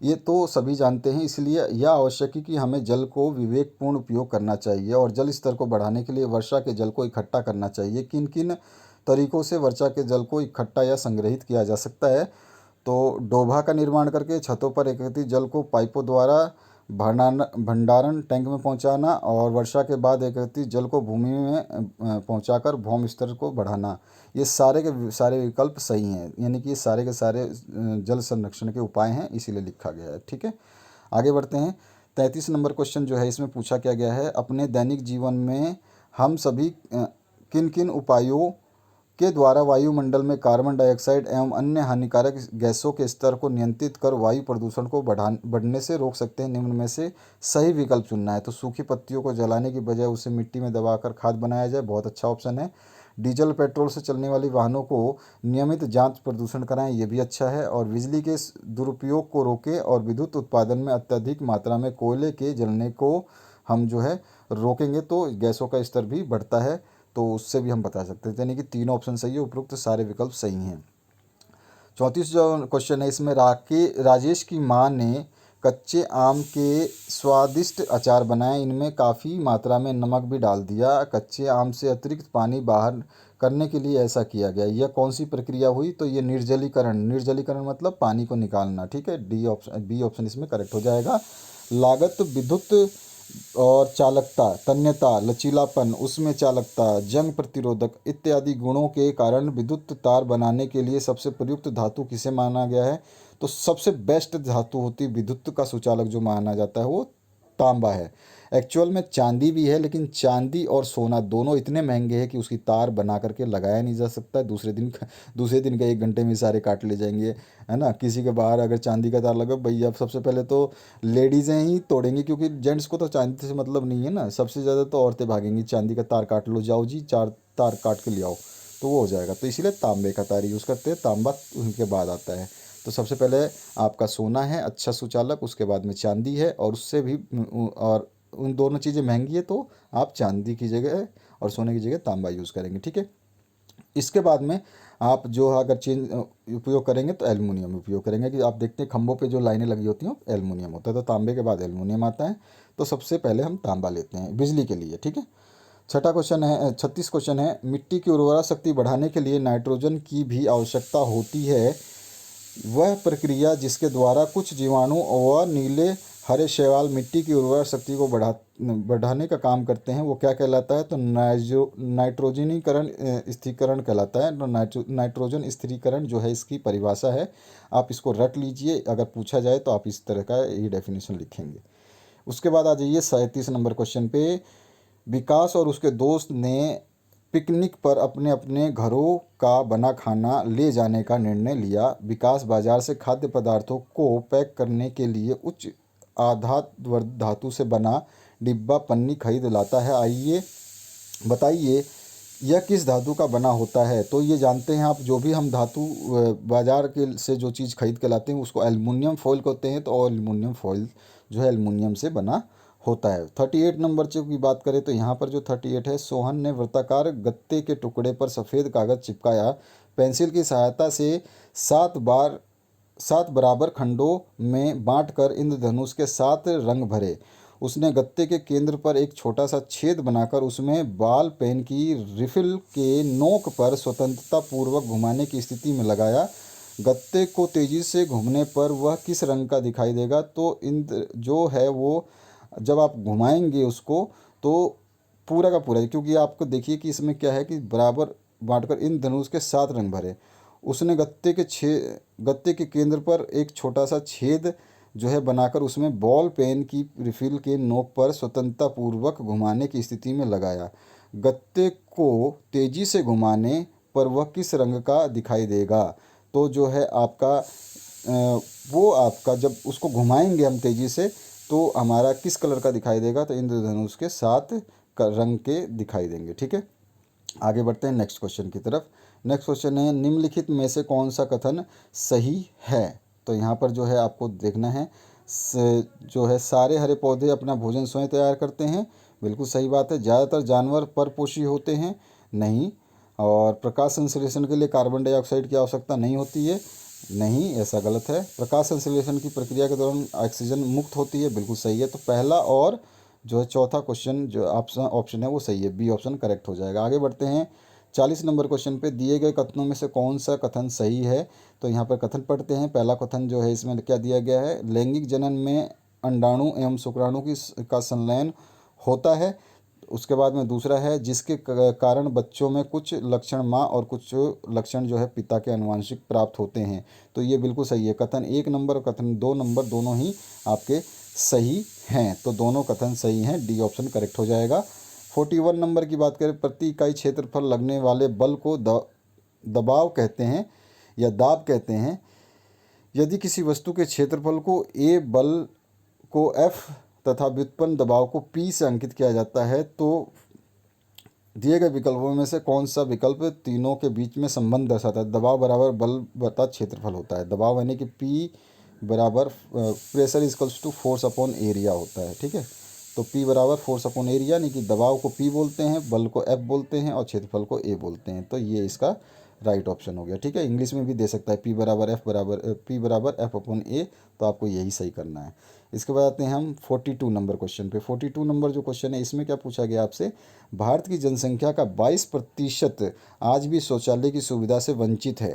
ये तो सभी जानते हैं, इसलिए यह आवश्यक है कि हमें जल को विवेकपूर्ण उपयोग करना चाहिए और जल स्तर को बढ़ाने के लिए वर्षा के जल को इकट्ठा करना चाहिए। किन किन तरीकों से वर्षा के जल को इकट्ठा या संग्रहित किया जा सकता है? तो डोभा का निर्माण करके, छतों पर एकत्रित जल को पाइपों द्वारा भंडारण टैंक में पहुंचाना और वर्षा के बाद एकत्रित जल को भूमि में पहुंचाकर भौम स्तर को बढ़ाना। ये सारे के सारे विकल्प सही हैं, यानी कि ये सारे के सारे जल संरक्षण के उपाय हैं, इसीलिए लिखा गया है। ठीक है, आगे बढ़ते हैं। 33 नंबर क्वेश्चन जो है इसमें पूछा क्या गया है, अपने दैनिक जीवन में हम सभी किन किन उपायों के द्वारा वायुमंडल में कार्बन डाइऑक्साइड एवं अन्य हानिकारक गैसों के स्तर को नियंत्रित कर वायु प्रदूषण को बढ़ने से रोक सकते हैं? निम्न में से सही विकल्प चुनना है। तो सूखी पत्तियों को जलाने की बजाय उसे मिट्टी में दबाकर खाद बनाया जाए, बहुत अच्छा ऑप्शन है। डीजल पेट्रोल से चलने वाली वाहनों को नियमित जांच प्रदूषण कराएं, ये भी अच्छा है। और बिजली के दुरुपयोग को रोकें और विद्युत उत्पादन में अत्यधिक मात्रा में कोयले के जलने को हम जो है रोकेंगे तो गैसों का स्तर भी बढ़ता है, तो उससे भी हम बता सकते हैं। यानी कि तीनों ऑप्शन सही है, उपरोक्त सारे विकल्प सही हैं। 34 जो क्वेश्चन है इसमें, राजेश की माँ ने कच्चे आम के स्वादिष्ट अचार बनाए, इनमें काफ़ी मात्रा में नमक भी डाल दिया। कच्चे आम से अतिरिक्त पानी बाहर करने के लिए ऐसा किया गया, यह कौन सी प्रक्रिया हुई? तो ये निर्जलीकरण मतलब पानी को निकालना। ठीक है, बी ऑप्शन इसमें करेक्ट हो जाएगा। लागत, विद्युत और चालकता, तन्यता, लचीलापन, उसमें चालकता, जंग प्रतिरोधक इत्यादि गुणों के कारण विद्युत तार बनाने के लिए सबसे प्रयुक्त धातु किसे माना गया है? तो सबसे बेस्ट धातु होती है विद्युत का सुचालक जो माना जाता है वो तांबा है। एक्चुअल में चांदी भी है, लेकिन चांदी और सोना दोनों इतने महंगे हैं कि उसकी तार बना करके लगाया नहीं जा सकता। दूसरे दिन का 1 घंटे में सारे काट ले जाएंगे, है ना। किसी के बाहर अगर चांदी का तार लगा, भैया सबसे पहले तो लेडीज़ें ही तोड़ेंगी, क्योंकि जेंट्स को तो चांदी से मतलब नहीं है ना। सबसे ज़्यादा तो औरतें भागेंगी, चांदी का तार काट लो, जाओ जी 4 तार काट के ले आओ, तो वो हो जाएगा। तो इसीलिए तांबे का तार यूज़ करते हैं, तांबा उनके बाद आता है। तो सबसे पहले आपका सोना है अच्छा सुचालक, उसके बाद में चांदी है, और उससे भी और उन दोनों चीज़ें महंगी है, तो आप चांदी की जगह और सोने की जगह तांबा यूज़ करेंगे। ठीक है, इसके बाद में आप जो अगर चेंज उपयोग करेंगे तो एल्युमिनियम उपयोग करेंगे, कि आप देखते हैं खंभों पे जो लाइनें लगी होती हैं एल्युमिनियम होता है, तो तांबे के बाद एल्युमिनियम आता है। तो सबसे पहले हम तांबा लेते हैं बिजली के लिए। ठीक है, छठा क्वेश्चन है, 36 क्वेश्चन है, मिट्टी की उर्वरा शक्ति बढ़ाने के लिए नाइट्रोजन की भी आवश्यकता होती है। वह प्रक्रिया जिसके द्वारा कुछ जीवाणु व नीले हरे शैवाल मिट्टी की उर्वरा शक्ति को बढ़ाने का काम करते हैं, वो क्या कहलाता है? तो नाइट्रोजनीकरण स्थिरीकरण कहलाता है। तो नाइट्रोजन स्थिरीकरण जो है इसकी परिभाषा है, आप इसको रट लीजिए, अगर पूछा जाए तो आप इस तरह का ये डेफिनेशन लिखेंगे। उसके बाद आ जाइए 37 नंबर क्वेश्चन पे। विकास और उसके दोस्त ने पिकनिक पर अपने अपने घरों का बना खाना ले जाने का निर्णय लिया। विकास बाजार से खाद्य पदार्थों को पैक करने के लिए उच्च आधात धातु से बना डिब्बा पन्नी खरीद लाता है। आइए बताइए यह किस धातु का बना होता है? तो ये जानते हैं आप, जो भी हम धातु बाजार के से जो चीज़ खरीद के लाते हैं उसको एल्युमिनियम फॉइल कहते हैं, तो एल्युमिनियम फॉइल जो है एल्युमिनियम से बना होता है। 38 नंबर की बात करें तो यहाँ पर जो 38 है, सोहन ने वृत्ताकार गत्ते के टुकड़े पर सफ़ेद कागज़ चिपकाया, पेंसिल की सहायता से 7 बराबर खंडों में बांटकर इंद्रधनुष के 7 रंग भरे। उसने गत्ते के केंद्र पर एक छोटा सा छेद बनाकर उसमें बॉल पेन की रिफिल के नोक पर स्वतंत्रता पूर्वक घुमाने की स्थिति में लगाया। गत्ते को तेज़ी से घूमने पर वह किस रंग का दिखाई देगा? तो इंद्र जो है वो जब आप घुमाएंगे उसको तो पूरा का पूरा, क्योंकि आपको देखिए कि इसमें क्या है कि बराबर बांटकर इन धनुष के 7 रंग भरे। उसने गत्ते के केंद्र पर एक छोटा सा छेद जो है बनाकर उसमें बॉल पेन की रिफिल के नोक पर स्वतंत्रता पूर्वक घुमाने की स्थिति में लगाया। गत्ते को तेज़ी से घुमाने पर वह किस रंग का दिखाई देगा? तो जो है आपका वो आपका जब उसको घुमाएंगे हम तेज़ी से तो हमारा किस कलर का दिखाई देगा, तो इंद्रधनुष के 7 रंग के दिखाई देंगे। ठीक है, आगे बढ़ते हैं नेक्स्ट क्वेश्चन की तरफ। नेक्स्ट क्वेश्चन है, निम्नलिखित में से कौन सा कथन सही है। तो यहाँ पर जो है आपको देखना है, जो है सारे हरे पौधे अपना भोजन स्वयं तैयार करते हैं, बिल्कुल सही बात है। ज़्यादातर जानवर परपोषी होते हैं, नहीं। और प्रकाश संश्लेषण के लिए कार्बन डाइऑक्साइड की आवश्यकता नहीं होती है, नहीं, ऐसा गलत है। प्रकाश संश्लेषण की प्रक्रिया के दौरान ऑक्सीजन मुक्त होती है, बिल्कुल सही है। तो पहला और जो है चौथा क्वेश्चन जो ऑप्शन है वो सही है, बी ऑप्शन करेक्ट हो जाएगा। आगे बढ़ते हैं 40 नंबर क्वेश्चन पे, दिए गए कथनों में से कौन सा कथन सही है। तो यहाँ पर कथन पढ़ते हैं। पहला कथन जो है इसमें क्या दिया गया है, लैंगिक जनन में अंडाणु एवं शुक्राणु का संलयन होता है। उसके बाद में दूसरा है, जिसके कारण बच्चों में कुछ लक्षण माँ और कुछ लक्षण जो है पिता के आनुवंशिक प्राप्त होते हैं। तो ये बिल्कुल सही है। कथन 1 नंबर और कथन 2 नंबर दोनों ही आपके सही हैं, तो दोनों कथन सही हैं, डी ऑप्शन करेक्ट हो जाएगा। 41 नंबर की बात करें, प्रति इकाई क्षेत्रफल लगने वाले बल को दबाव कहते हैं या दाब कहते हैं। यदि किसी वस्तु के क्षेत्रफल को ए, बल को एफ तथा व्युत्पन्न दबाव को पी से अंकित किया जाता है, तो दिए गए विकल्पों में से कौन सा विकल्प तीनों के बीच में संबंध दर्शाता है। दबाव बराबर बल बटा क्षेत्रफल होता है। दबाव यानी कि पी बराबर pressure equals to force upon area होता है। ठीक है, तो पी बराबर फोर्स अपॉन एरिया, यानी कि दबाव को पी बोलते हैं, बल को एफ बोलते हैं और क्षेत्रफल को ए बोलते हैं। तो ये इसका राइट ऑप्शन हो गया। ठीक है, इंग्लिश में भी दे सकता है, पी बराबर एफ अपॉन ए, तो आपको यही सही करना है। इसके बाद आते हैं हम 42 नंबर क्वेश्चन पे। 42 नंबर जो क्वेश्चन है इसमें क्या पूछा गया आपसे, भारत की जनसंख्या का 22% आज भी शौचालय की सुविधा से वंचित है,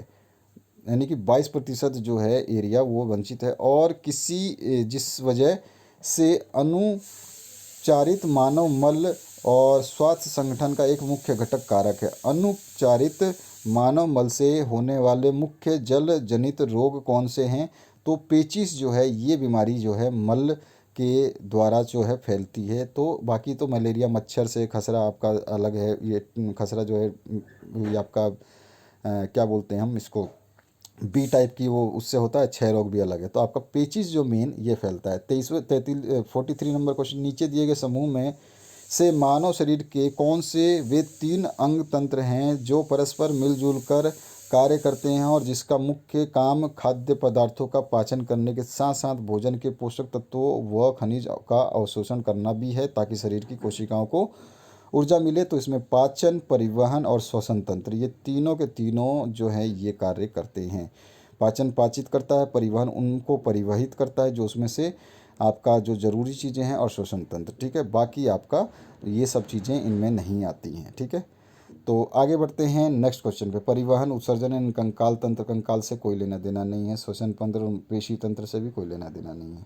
यानी कि 22% जो है एरिया वो वंचित है। और जिस वजह से अनुपचारित मानव मल और स्वास्थ्य संगठन का एक मुख्य घटक कारक है। अनुपचारित मानव मल से होने वाले मुख्य जल जनित रोग कौन से हैं। तो पेचिश जो है ये बीमारी जो है मल के द्वारा जो है फैलती है। तो बाकी तो मलेरिया मच्छर से, खसरा आपका अलग है, ये खसरा जो है ये आपका क्या बोलते हैं हम इसको, बी टाइप की वो उससे होता है, क्षय रोग भी अलग है। तो आपका पेचिस जो मेन ये फैलता है। 43 नंबर क्वेश्चन, नीचे दिए गए समूह में से मानव शरीर के कौन से वे 3 अंग तंत्र हैं जो परस्पर मिलजुल कर कार्य करते हैं और जिसका मुख्य काम खाद्य पदार्थों का पाचन करने के साथ साथ भोजन के पोषक तत्वों व खनिज का अवशोषण करना भी है, ताकि शरीर की कोशिकाओं को ऊर्जा मिले। तो इसमें पाचन, परिवहन और श्वसन तंत्र, ये तीनों के तीनों जो है ये कार्य करते हैं। पाचन पाचित करता है, परिवहन उनको परिवहित करता है जो उसमें से आपका जो ज़रूरी चीज़ें हैं, और श्वसन तंत्र। ठीक है, बाकी आपका ये सब चीज़ें इनमें नहीं आती हैं। ठीक है, तो आगे बढ़ते हैं नेक्स्ट क्वेश्चन पे। परिवहन, उत्सर्जन इन कंकाल तंत्र, कंकाल से कोई लेना देना नहीं है। श्वसन तंत्र, पेशी तंत्र से भी कोई लेना देना नहीं है।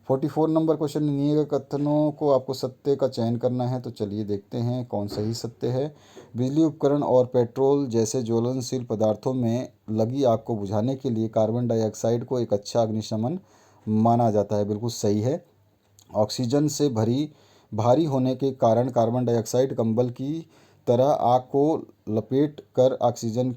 44 नंबर क्वेश्चन, दिए गए कथनों को आपको सत्य का चयन करना है। तो चलिए देखते हैं कौन सही सत्य है। बिजली उपकरण और पेट्रोल जैसे ज्वलनशील पदार्थों में लगी आग को बुझाने के लिए कार्बन डाइऑक्साइड को एक अच्छा अग्निशमन माना जाता है, बिल्कुल सही है। ऑक्सीजन से भारी होने के कारण कार्बन डाइऑक्साइड कंबल की तरह आग को लपेट कर ऑक्सीजन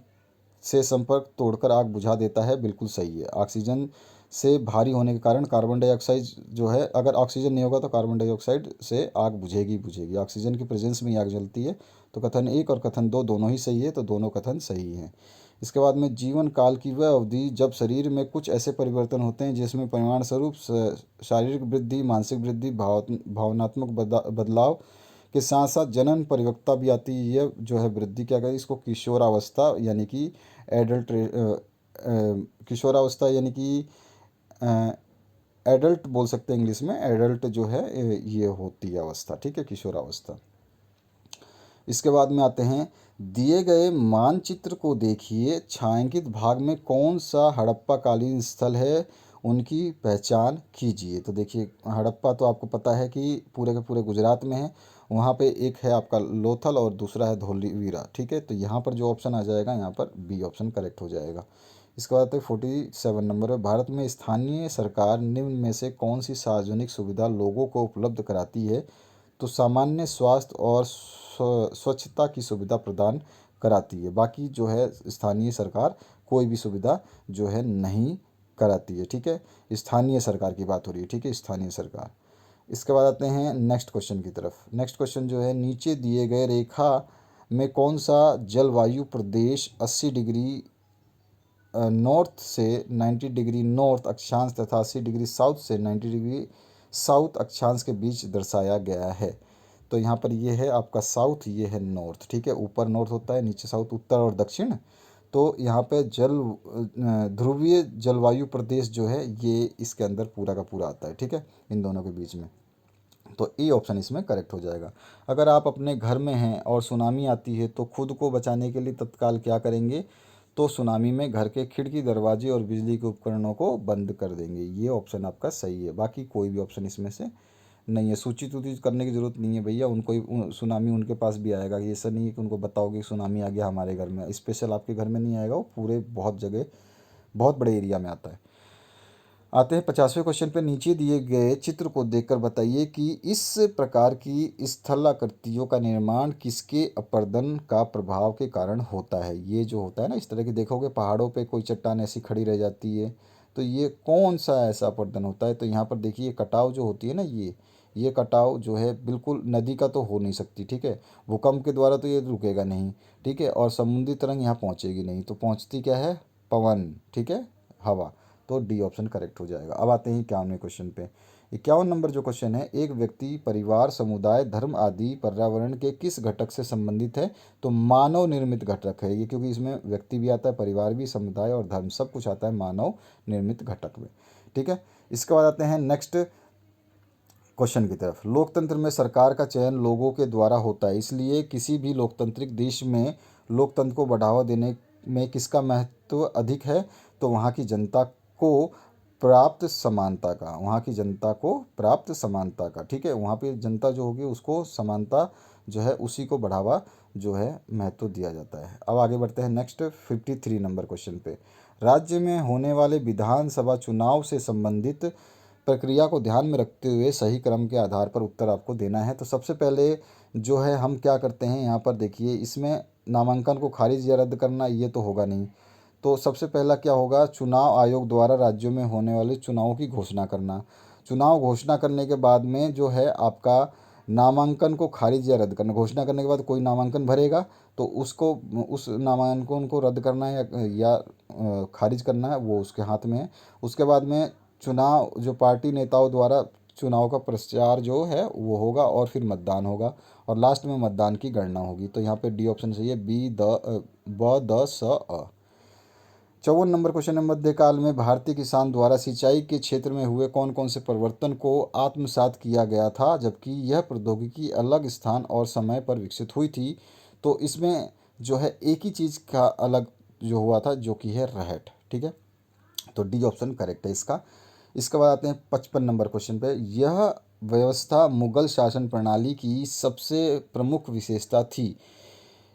से संपर्क तोड़कर आग बुझा देता है, बिल्कुल सही है। ऑक्सीजन से भारी होने के कारण कार्बन डाइऑक्साइड जो है, अगर ऑक्सीजन नहीं होगा तो कार्बन डाइऑक्साइड से आग बुझेगी बुझेगी, ऑक्सीजन की प्रेजेंस में ही आग जलती है। तो कथन 1 और कथन 2 दोनों ही सही है, तो दोनों कथन सही हैं। इसके बाद में, जीवन काल की वह अवधि जब शरीर में कुछ ऐसे परिवर्तन होते हैं जिसमें परिमाण स्वरूप शारीरिक वृद्धि, मानसिक वृद्धि, भावनात्मक बदलाव के साथ साथ जनन परिपक्वता भी आती है। यह जो है वृद्धि क्या कहते हैं इसको, किशोरावस्था यानी कि एडल्ट, किशोरावस्था यानी कि एडल्ट बोल सकते हैं इंग्लिश में। एडल्ट जो है ये होती है अवस्था। ठीक है, किशोरावस्था। इसके बाद में आते हैं, दिए गए मानचित्र को देखिए, छायांकित भाग में कौन सा हड़प्पा कालीन स्थल है, उनकी पहचान कीजिए। तो देखिए, हड़प्पा तो आपको पता है कि पूरे के पूरे गुजरात में है। वहाँ पे एक है आपका लोथल और दूसरा है धोलावीरा। ठीक है, तो यहाँ पर जो ऑप्शन आ जाएगा, यहाँ पर बी ऑप्शन करेक्ट हो जाएगा। इसके बाद 47 नंबर है, भारत में स्थानीय सरकार निम्न में से कौन सी सार्वजनिक सुविधा लोगों को उपलब्ध कराती है। तो सामान्य स्वास्थ्य और स्वच्छता की सुविधा प्रदान कराती है। बाकी जो है स्थानीय सरकार कोई भी सुविधा जो है नहीं कराती है, ठीक है। स्थानीय सरकार की बात हो रही है, ठीक है, स्थानीय सरकार। इसके बाद आते हैं नेक्स्ट क्वेश्चन की तरफ। नेक्स्ट क्वेश्चन जो है, नीचे दिए गए रेखा में कौन सा जलवायु प्रदेश 80 डिग्री नॉर्थ से 90 डिग्री नॉर्थ अक्षांश तथा 80 डिग्री साउथ से 90 डिग्री साउथ अक्षांश के बीच दर्शाया गया है? तो यहाँ पर ये है आपका साउथ, ये है नॉर्थ, ठीक है। ऊपर नॉर्थ होता है, नीचे साउथ, उत्तर और दक्षिण। तो यहाँ पे ध्रुवीय जलवायु प्रदेश जो है ये इसके अंदर पूरा का पूरा आता है, ठीक है, इन दोनों के बीच में। तो ए ऑप्शन इसमें करेक्ट हो जाएगा। अगर आप अपने घर में हैं और सुनामी आती है तो खुद को बचाने के लिए तत्काल क्या करेंगे? तो सुनामी में घर के खिड़की, दरवाजे और बिजली के उपकरणों को बंद कर देंगे। ये ऑप्शन आपका सही है, बाकी कोई भी ऑप्शन इसमें से नहीं है। सूचित उचित करने की ज़रूरत नहीं है भैया, उनको ही सुनामी उनके पास भी आएगा। ये ऐसा नहीं है कि उनको बताओगे कि सुनामी आ गया हमारे घर में, स्पेशल आपके घर में नहीं आएगा, वो पूरे बहुत जगह बहुत बड़े एरिया में आता है। आते हैं 50वें क्वेश्चन पे। नीचे दिए गए चित्र को देखकर बताइए कि इस प्रकार की स्थलाकृतियों का निर्माण किसके अपर्दन का प्रभाव के कारण होता है? ये जो होता है ना, इस तरह की देखोगे पहाड़ों पे कोई चट्टान ऐसी खड़ी रह जाती है, तो ये कौन सा ऐसा अपर्दन होता है? तो यहाँ पर देखिए कटाव जो होती है ना, ये कटाव जो है बिल्कुल नदी का तो हो नहीं सकती, ठीक है। भूकंप के द्वारा तो ये रुकेगा नहीं, ठीक है। और समुद्री तरंग यहाँ पहुँचेगी नहीं, तो पहुँचती क्या है? पवन, ठीक है, हवा। तो डी ऑप्शन करेक्ट हो जाएगा। अब आते हैं 51वें क्वेश्चन पे। 51 नंबर जो क्वेश्चन है, एक व्यक्ति, परिवार, समुदाय, धर्म आदि पर्यावरण के किस घटक से संबंधित है? तो मानव निर्मित घटक है ये, क्योंकि इसमें व्यक्ति भी आता है, परिवार भी, समुदाय और धर्म सब कुछ आता है मानव निर्मित घटक में, ठीक है। इसके बाद आते हैं नेक्स्ट क्वेश्चन की तरफ। लोकतंत्र में सरकार का चयन लोगों के द्वारा होता है, इसलिए किसी भी लोकतांत्रिक देश में लोकतंत्र को बढ़ावा देने में किसका महत्व अधिक है? तो वहाँ की जनता को प्राप्त समानता का, वहाँ की जनता को प्राप्त समानता का, ठीक है। वहाँ पे जनता जो होगी उसको समानता जो है उसी को बढ़ावा जो है महत्व दिया जाता है। अब आगे बढ़ते हैं नेक्स्ट 53 नंबर क्वेश्चन पे। राज्य में होने वाले विधानसभा चुनाव से संबंधित प्रक्रिया को ध्यान में रखते हुए सही क्रम के आधार पर उत्तर आपको देना है। तो सबसे पहले जो है हम क्या करते हैं, यहाँ पर देखिए, इसमें नामांकन को खारिज या रद्द करना ये तो होगा नहीं। तो सबसे पहला क्या होगा? चुनाव आयोग द्वारा राज्यों में होने वाले चुनावों की घोषणा करना। चुनाव घोषणा करने के बाद में जो है आपका नामांकन को खारिज या रद्द करना। घोषणा करने के बाद कोई नामांकन भरेगा तो उसको, उस नामांकन को रद्द करना है या खारिज करना है, वो उसके हाथ में है। उसके बाद में चुनाव, जो पार्टी नेताओं द्वारा चुनाव का प्रचार जो है वो होगा और फिर मतदान होगा और लास्ट में मतदान की गणना होगी। तो यहाँ पे डी ऑप्शन सही है, बी द स अ। 54 नंबर क्वेश्चन है, मध्यकाल में भारतीय किसान द्वारा सिंचाई के क्षेत्र में हुए कौन कौन से परिवर्तन को आत्मसात किया गया था, जबकि यह प्रौद्योगिकी अलग स्थान और समय पर विकसित हुई थी? तो इसमें जो है एक ही चीज़ का अलग जो हुआ था, जो कि है रहट, ठीक है। तो डी ऑप्शन करेक्ट है इसका। इसके बाद आते हैं 55 नंबर क्वेश्चन पे। यह व्यवस्था मुगल शासन प्रणाली की सबसे प्रमुख विशेषता थी।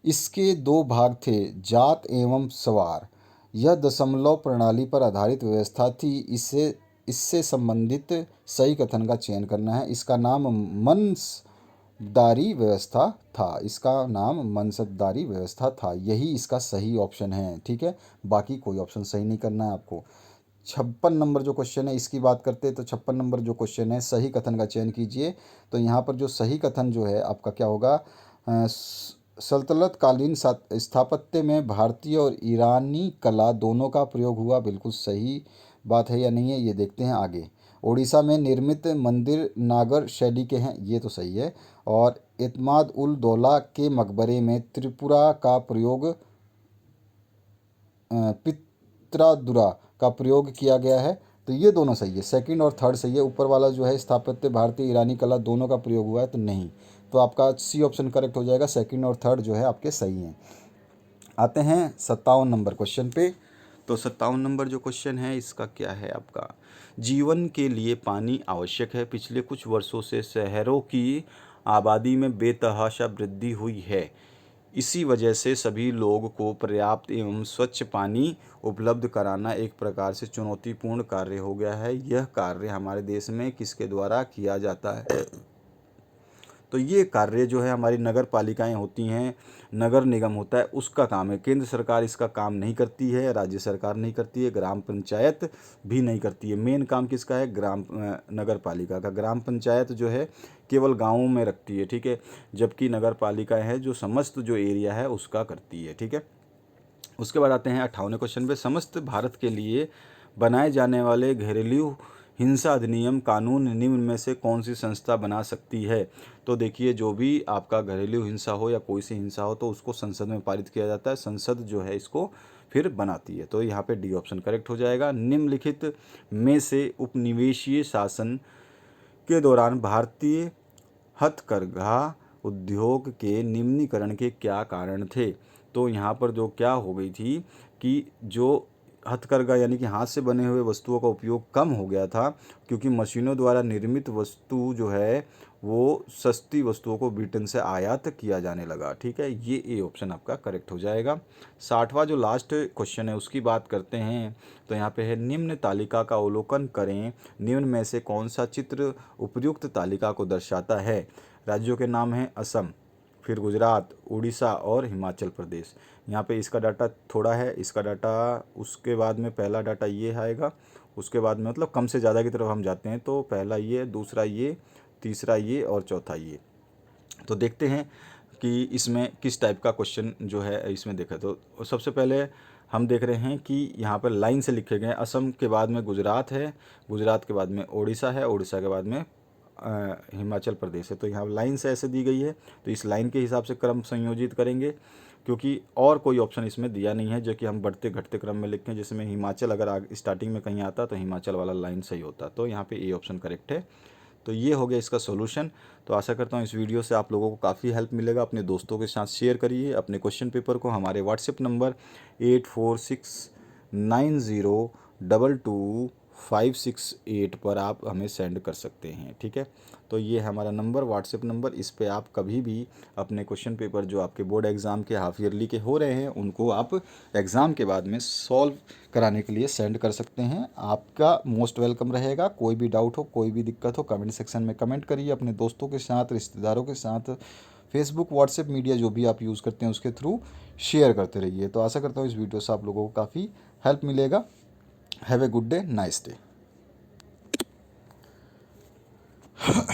इसके दो भाग थे, जात एवं सवार। यह दशमलव प्रणाली पर आधारित व्यवस्था थी। इससे इससे संबंधित सही कथन का चयन करना है। इसका नाम मनसबदारी व्यवस्था था। इसका नाम मनसबदारी व्यवस्था था। यही इसका सही ऑप्शन है, ठीक है। बाकी कोई ऑप्शन सही नहीं करना है आपको। 56 नंबर जो क्वेश्चन है इसकी बात करते हैं। तो 56 नंबर जो क्वेश्चन है, सही कथन का चयन कीजिए। तो यहाँ पर जो सही कथन जो है आपका क्या होगा? सल्तनत कालीन स्थापत्य में भारतीय और ईरानी कला दोनों का प्रयोग हुआ। बिल्कुल सही बात है या नहीं है, ये देखते हैं आगे। उड़ीसा में निर्मित मंदिर नागर शैली के हैं, ये तो सही है। और एतमाद उल दौला के मकबरे में त्रिपुरा का प्रयोग, पित्रादुरा का प्रयोग किया गया है। तो ये दोनों सही है, सेकंड और थर्ड सही है। ऊपर वाला जो है स्थापत्य भारतीय ईरानी कला दोनों का प्रयोग हुआ है, तो नहीं। तो आपका सी ऑप्शन करेक्ट हो जाएगा, सेकंड और थर्ड जो है आपके सही हैं। आते हैं 57 नंबर क्वेश्चन पे। तो 57 नंबर जो क्वेश्चन है इसका क्या है आपका? जीवन के लिए पानी आवश्यक है। पिछले कुछ वर्षों से शहरों की आबादी में बेतहाशा वृद्धि हुई है। इसी वजह से सभी लोग को पर्याप्त एवं स्वच्छ पानी उपलब्ध कराना एक प्रकार से चुनौतीपूर्ण कार्य हो गया है। यह कार्य हमारे देश में किसके द्वारा किया जाता है? तो ये कार्य जो है हमारी नगर पालिकाएँ होती हैं, नगर निगम होता है, उसका काम है। केंद्र सरकार इसका काम नहीं करती है, राज्य सरकार नहीं करती है, ग्राम पंचायत भी नहीं करती है। मेन काम किसका है? नगर पालिका का। ग्राम पंचायत जो है केवल गाँवों में रखती है, ठीक है, जबकि नगर पालिका है जो समस्त जो एरिया है उसका करती है, ठीक है। उसके बाद आते हैं 58वें क्वेश्चन पे, समस्त भारत के लिए बनाए जाने वाले घरेलू हिंसा अधिनियम कानून निम्न में से कौन सी संस्था बना सकती है? तो देखिए, जो भी आपका घरेलू हिंसा हो या कोई सी हिंसा हो तो उसको संसद में पारित किया जाता है, संसद जो है इसको फिर बनाती है। तो यहाँ पे डी ऑप्शन करेक्ट हो जाएगा। निम्नलिखित में से उपनिवेशीय शासन के दौरान भारतीय हथकरघा उद्योग के निम्नीकरण के क्या कारण थे? तो यहाँ पर जो क्या हो गई थी कि जो हथकरघा यानी कि हाथ से बने हुए वस्तुओं का उपयोग कम हो गया था, क्योंकि मशीनों द्वारा निर्मित वस्तु जो है वो सस्ती वस्तुओं को ब्रिटेन से आयात किया जाने लगा, ठीक है। ये ए ऑप्शन आपका करेक्ट हो जाएगा। 60वां जो लास्ट क्वेश्चन है उसकी बात करते हैं। तो यहाँ पे है, निम्न तालिका का अवलोकन करें, निम्न में से कौन सा चित्र उपर्युक्त तालिका को दर्शाता है? राज्यों के नाम हैं असम, फिर गुजरात, उड़ीसा और हिमाचल प्रदेश। यहाँ पे इसका डाटा थोड़ा है, इसका डाटा उसके बाद में पहला डाटा ये आएगा, उसके बाद में मतलब कम से ज़्यादा की तरफ हम जाते हैं तो पहला ये, दूसरा ये, तीसरा ये और चौथा ये। तो देखते हैं कि इसमें किस टाइप का क्वेश्चन जो है इसमें देखा। तो सबसे पहले हम देख रहे हैं कि यहाँ पर लाइन से लिखे गए हैं। असम के बाद में गुजरात है, गुजरात के बाद में उड़ीसा है, उड़ीसा के बाद में हिमाचल प्रदेश है। तो यहाँ लाइन से ऐसे दी गई है, तो इस लाइन के हिसाब से क्रम संयोजित करेंगे, क्योंकि और कोई ऑप्शन इसमें दिया नहीं है जो कि हम बढ़ते घटते क्रम में लिखें। जिसमें हिमाचल अगर आगे स्टार्टिंग में कहीं आता तो हिमाचल वाला लाइन सही होता। तो यहाँ पे ए ऑप्शन करेक्ट है। तो ये हो गया इसका सॉल्यूशन। तो आशा करता हूँ इस वीडियो से आप लोगों को काफ़ी हेल्प मिलेगा। अपने दोस्तों के साथ शेयर करिए। अपने क्वेश्चन पेपर को हमारे व्हाट्सएप नंबर 8469022568 पर आप हमें सेंड कर सकते हैं, ठीक है। तो ये हमारा नंबर, व्हाट्सएप नंबर, इस पे आप कभी भी अपने क्वेश्चन पेपर जो आपके बोर्ड एग्ज़ाम के हाफ ईयरली के हो रहे हैं उनको आप एग्ज़ाम के बाद में सॉल्व कराने के लिए सेंड कर सकते हैं। आपका मोस्ट वेलकम रहेगा। कोई भी डाउट हो, कोई भी दिक्कत हो, कमेंट सेक्शन में कमेंट करिए। अपने दोस्तों के साथ, रिश्तेदारों के साथ, फेसबुक, व्हाट्सएप मीडिया जो भी आप यूज़ करते हैं उसके थ्रू शेयर करते रहिए। तो आशा करता हूँ इस वीडियो से आप लोगों को काफ़ी हेल्प मिलेगा। Have a good day, nice day.